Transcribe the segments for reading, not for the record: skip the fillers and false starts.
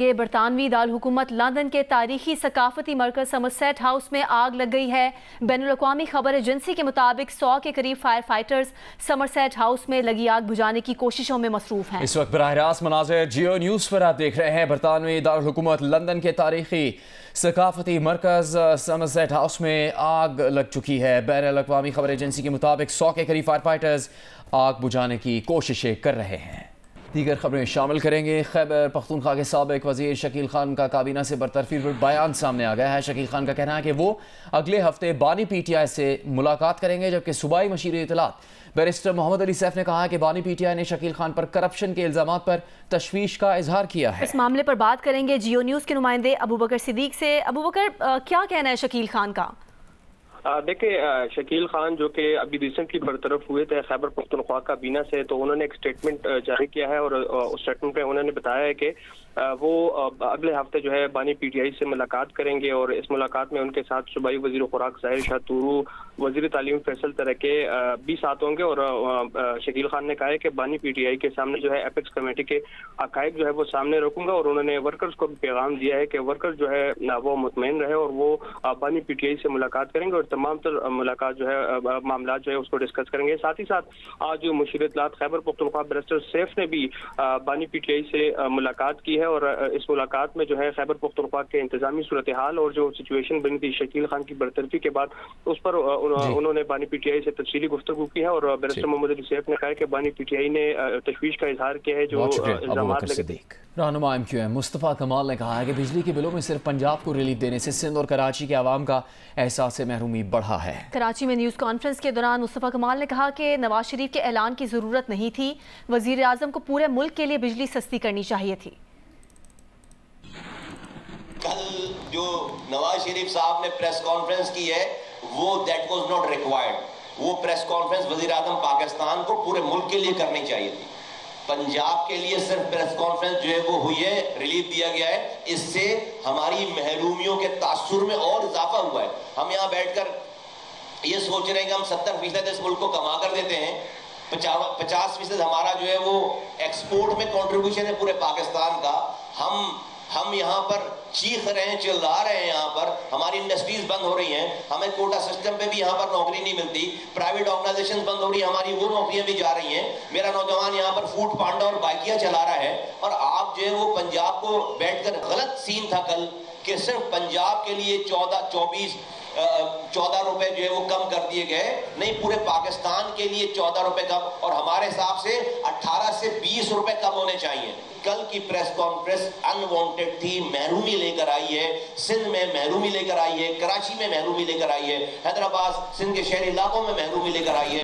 ये बरतानवी दारुल हुकूमत लंदन के तारीखी सकाफती मरकज समरसेट हाउस में आग लग गई है। बैनुल-अक़वामी खबर एजेंसी के मुताबिक 100 के करीब फायर फाइटर्स समरसेट हाउस में लगी आग बुझाने की कोशिशों में मसरूफ हैं। इस वक्त बराह रास्त मनाज़िर जियो न्यूज़ पर आप देख रहे हैं। बरतानवी दारुल हुकूमत लंदन के तारीखी सकाफती मरकज समरसेट हाउस में आग लग चुकी है। बैनुल-अक़वामी खबर एजेंसी के मुताबिक 100 के करीब फायर फाइटर्स आग बुझाने की कोशिशें कर रहे हैं। दीगर खबरें शामिल करेंगे। खैबर पख्तूनख्वा के साबिक वज़ीर शकील खान का काबीना से बरतरफी पर बयान सामने आ गया है। शकील खान का कहना है कि वो अगले हफ्ते बानी PTI से मुलाकात करेंगे, जबकि सूबाई मशीर इत्तलात बैरिस्टर मोहम्मद अली सैफ ने कहा है कि बानी PTI ने शकील खान पर करप्शन के इल्ज़ामात पर तशवीश का इजहार किया है। इस मामले पर बात करेंगे जियो न्यूज़ के नुमाइंदे अबू बकर सिद्दीक से। अबू बकर, क्या कहना है शकील खान का? देखिए, शकील खान जो कि अभी रिसेंटली बरतरफ हुए थे खैबर पख्तूनख्वा काबीना से, तो उन्होंने एक स्टेटमेंट जारी किया है और उस स्टेटमेंट में उन्होंने बताया है कि वो अगले हफ्ते जो है बानी PTI से मुलाकात करेंगे और इस मुलाकात में उनके साथ सूबाई वज़ीर खुराक ज़ाहिर शाह तुरू, वज़ीर तालीम फैसल तरके भी साथ होंगे। और शकील खान ने कहा है कि बानी PTI के सामने जो है एपेक्स कमेटी के हक़ाइक़ जो है वो सामने रखूंगा और उन्होंने वर्कर्स को भी पैगाम दिया है कि वर्कर्स जो है वो मुतमईन रहे और वो बानी PTI से मुलाकात करेंगे और तमाम तर मुलाकात जो है मामला जो है उसको डिस्कस करेंगे। साथ ही साथ आज मुशीर इत्तलात खैबर पख्तूनख्वा बैरिस्टर सैफ ने भी बानी PTI से मुलाकात की है और इस मुलाकात में जो है खैबर पख्तूनख्वा के इंतजामी सूरत हाल और जो सिचुएशन बनी थी शकील खान की बरतरफी के बाद, उस पर उन्होंने बानी PTI से तफसीली गुफ्तगू की है और बैरिस्टर मोहम्मद अली सैफ ने कहा है कि बानी PTI ने तशवीश का इजहार किया है जो इल्जामात लगे। रहनुमा MQM मुस्तफ़ा कमाल ने कहा है कि बिजली के बिलों में सिर्फ पंजाब को रिलीफ देने से सिंध और कराची के आवाम का एहसास महरूमी बढ़ा है। कराची में न्यूज़ कॉन्फ्रेंस के दौरान मुस्तफ़ा कमाल ने कहा कि नवाज शरीफ के ऐलान की ज़रूरत नहीं थी, वज़ीर आज़म को पूरे मुल्क के लिए बिजली सस्ती करनी चाहिए थी। कल जो नवाज शरीफ साहब ने प्रेस कॉन्फ्रेंस की है वो दैट वाज नॉट रिक्वायर्ड। वो प्रेस कॉन्फ्रेंस वज़ीर आज़म पाकिस्तान को पूरे मुल्क के लिए करनी चाहिए थी। पंजाब के लिए सिर्फ प्रेस कॉन्फ्रेंस जो है वो हुई है, रिलीफ दिया गया है, इससे हमारी महरूमियों के तासुर में और इजाफा हुआ है। हम यहाँ बैठकर ये सोच रहे हैं कि हम 70% इस मुल्क को कमा कर देते हैं, 50% हमारा जो है वो एक्सपोर्ट में कंट्रीब्यूशन है पूरे पाकिस्तान का। हम यहाँ पर चीख रहे हैं, चिल्ला रहे हैं, यहाँ पर हमारी इंडस्ट्रीज बंद हो रही हैं, हमें कोटा सिस्टम पे भी यहाँ पर नौकरी नहीं मिलती, प्राइवेट ऑर्गेनाइजेशन बंद हो रही है, हमारी वो नौकरियां भी जा रही हैं। मेरा नौजवान यहाँ पर फूड पांडा और बाइकियां चला रहा है और आप जो है वो पंजाब को बैठकर गलत सीन था कल कि सिर्फ पंजाब के लिए 14 रुपए जो है वो कम कर दिए गए, नहीं पूरे पाकिस्तान के लिए 14 रुपए कम और हमारे हिसाब से 18 से 20 रुपए कम होने चाहिए। कल की प्रेस कॉन्फ्रेंस अनवांटेड थी, महरूमी लेकर आई है, सिंध में महरूमी लेकर आई है, कराची में महरूमी लेकर आई है, हैदराबाद सिंध के शहरी इलाकों में महरूमी लेकर आई है।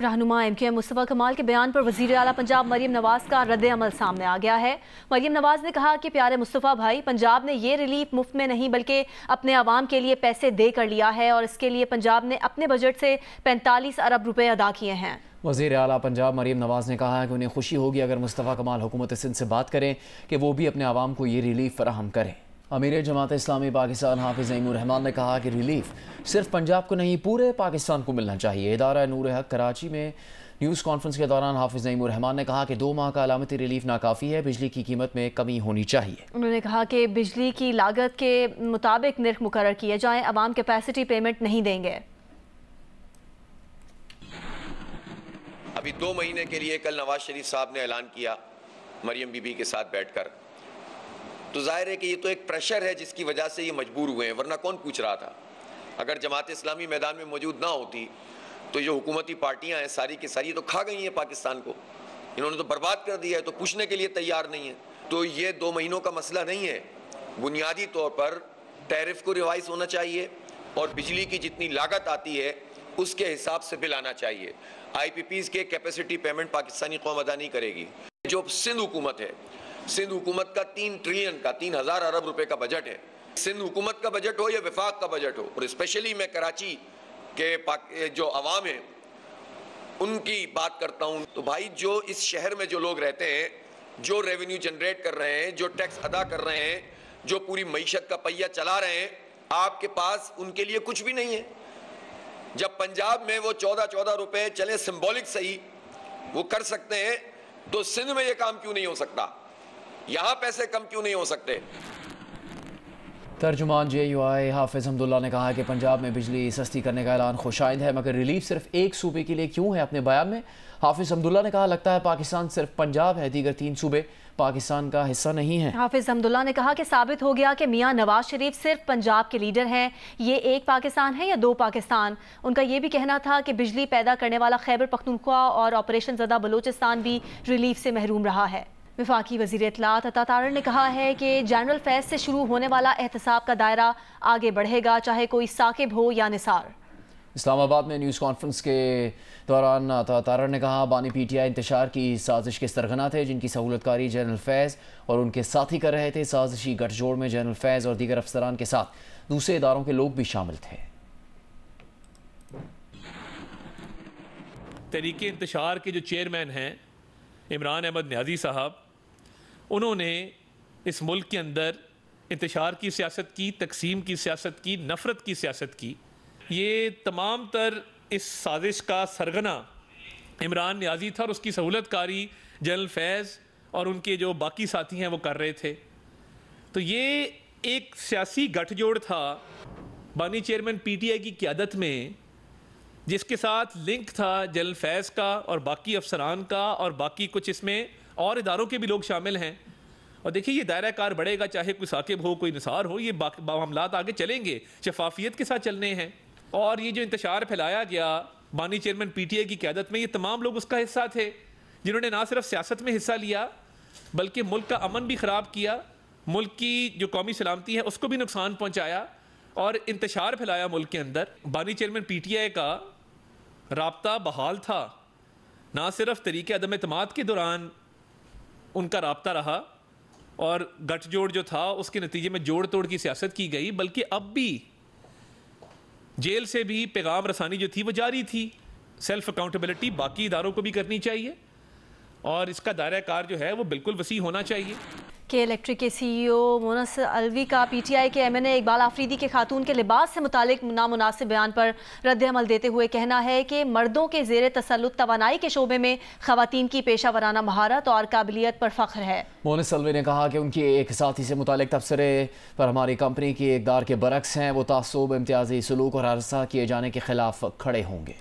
रहनुमा MQM मुस्तफ़ा कमाल के बयान पर वज़ीर आला पंजाब मरियम नवाज का रद्द अमल सामने आ गया है। मरियम नवाज ने कहा कि प्यारे मुस्तफ़ा भाई, पंजाब ने ये रिलीफ मुफ्त में नहीं बल्कि अपने आवाम के लिए पैसे दे कर लिया है और इसके लिए पंजाब ने अपने बजट से 45 अरब रुपए अदा किए हैं। वज़ीर आला पंजाब मरियम नवाज ने कहा है कि उन्हें खुशी होगी अगर मुस्तफ़ा कमाल हुकूमत सिंध से बात करें कि वो भी अपने आवाम को ये रिलीफ फराहम करें। अमीर जमात इस्लामी पाकिस्तान हाफिज़ नईमुर रहमान ने कहा कि रिलीफ सिर्फ पंजाब को नहीं पूरे पाकिस्तान को मिलना चाहिए। इदारा नूर हक कराची में न्यूज़ कॉन्फ्रेंस के दौरान हाफिज़ नईमुर रहमान ने कहा कि 2 माह का अलामती रिलीफ नाकाफ़ी है, बिजली की कीमत में कमी होनी चाहिए। उन्होंने कहा कि बिजली की लागत के मुताबिक निर्ख मुकर्रर किए जाएँ, अवाम कैपेसिटी पेमेंट नहीं देंगे। अभी 2 महीने के लिए कल नवाज शरीफ साहब ने ऐलान किया मरियम बीबी के साथ बैठकर, तो जाहिर है कि ये तो एक प्रेशर है जिसकी वजह से ये मजबूर हुए हैं, वरना कौन पूछ रहा था। अगर जमात इस्लामी मैदान में मौजूद ना होती तो जो हुकूमती पार्टियां हैं सारी की सारी तो खा गई हैं पाकिस्तान को, इन्होंने तो बर्बाद कर दिया है, तो पूछने के लिए तैयार नहीं है। तो ये 2 महीनों का मसला नहीं है, बुनियादी तौर पर टैरिफ को रिवाइज होना चाहिए और बिजली की जितनी लागत आती है उसके हिसाब से बिल आना चाहिए। IPPs के कैपेसिटी पेमेंट पाकिस्तानी कौम अदा नहीं करेगी। जो सिंध हुकूमत है, सिंध हुकूमत का 3 ट्रिलियन का 3000 अरब रुपए का बजट है। सिंध हुकूमत का बजट हो या विफाक का बजट हो, और स्पेशली मैं कराची के जो अवाम है उनकी बात करता हूँ, तो भाई जो इस शहर में जो लोग रहते हैं, जो रेवेन्यू जनरेट कर रहे हैं, जो टैक्स अदा कर रहे हैं, जो पूरी मईशत का पहिया चला रहे हैं, आपके पास उनके लिए कुछ भी नहीं है। जब पंजाब में वो 14 रुपए चले सिंबॉलिक सही वो कर सकते हैं, तो सिंध में ये काम क्यों नहीं हो सकता? यहां पैसे कम क्यों नहीं हो सकते? तर्जुमान JUI हाफिज हमदुल्ला ने कहा कि पंजाब में बिजली सस्ती करने का ऐलान खुशाइंद है, मगर रिलीफ सिर्फ एक सूबे के लिए क्यों है? अपने बयान में हाफिज हमदुल्ला ने कहा, लगता है पाकिस्तान सिर्फ पंजाब है, दीगर 3 सूबे पाकिस्तान का हिस्सा नहीं है। हाफिज हमदुल्ला ने कहा कि साबित हो गया कि मियां नवाज शरीफ सिर्फ पंजाब के लीडर हैं, ये एक पाकिस्तान है या 2 पाकिस्तान। उनका ये भी कहना था कि बिजली पैदा करने वाला खैबर पख्तूनख्वा और ऑपरेशन ज़दा बलूचिस्तान भी रिलीफ से महरूम रहा है। वफाकी वज़ीर इत्तलात अता तारड़ ने कहा है कि जनरल फैज़ से शुरू होने वाला एहतसाब का दायरा आगे बढ़ेगा, चाहे कोई साकिब हो या निसार। इस्लामाबाद में न्यूज़ कॉन्फ्रेंस के दौरान अता तारड़ ने कहा, बानी PTI इंतशार की साजिश के सरगना थे, जिनकी सहूलतकारी जनरल फैज़ और उनके साथी कर रहे थे। साजिशी गठजोड़ में जनरल फैज़ और दीगर अफसरान के साथ दूसरे इदारों के लोग भी शामिल थे। तहरीक इंतशार के जो चेयरमैन हैं इमरान अहमद न्याजी साहब, उन्होंने इस मुल्क के अंदर इंतशार की सियासत की, तकसीम की सियासत की, नफ़रत की सियासत की। ये तमाम तर इस साजिश का सरगना इमरान न्याजी था और उसकी सहूलतकारी जनरल फैज़ और उनके जो बाकी साथी हैं वो कर रहे थे। तो ये एक सियासी गठजोड़ था बानी चेयरमैन PTI की क़यादत में, जिसके साथ लिंक था जनरल फैज़ का और बाकी अफसरान का और बाकी कुछ इसमें और इदारों के भी लोग शामिल हैं। और देखिए ये दायरा कार बढ़ेगा, चाहे कोई साकिब हो कोई निसार हो, ये मामलात आगे चलेंगे, शफाफियत के साथ चलने हैं। और ये जो इंतशार फैलाया गया बानी चेयरमैन PTI की क़यादत में, ये तमाम लोग उसका हिस्सा थे, जिन्होंने ना सिर्फ सियासत में हिस्सा लिया बल्कि मुल्क का अमन भी ख़राब किया, मुल्क की जो कौमी सलामती है उसको भी नुकसान पहुँचाया और इंतशार फैलाया मुल्क के अंदर। बानी चेयरमैन PTI का राब्ता बहाल था, ना सिर्फ तरीके अदम एतमाद के दौरान उनका राब्ता रहा और गठजोड़ जो था उसके नतीजे में जोड़ तोड़ की सियासत की गई, बल्कि अब भी जेल से भी पैगाम रसानी जो थी वो जारी थी। सेल्फ अकाउंटेबिलिटी बाकी इदारों को भी करनी चाहिए और इसका दायरा कार जो है वो बिल्कुल वसी होना चाहिए। के इलेक्ट्रिक के CEO मोनस अलवी का PTI के MNA इकबाल आफरीदी के खातून के लिबास से मुतालिक नामुनासिब बयान पर रद्द-ए-अमल देते हुए कहना है कि मर्दों के ज़ेर तसल्लुत तवानाई के शोबे में ख़वातीन की पेशा वराना महारत और काबिलियत पर फ़ख्र है। मोनस अलवी ने कहा कि उनकी एक साथी से मुतालिक तबसरे पर हमारी कंपनी की इक़दार के बरक्स हैं, वो तासुब, इम्तियाजी सलूक और हरासा किए जाने के खिलाफ खड़े होंगे।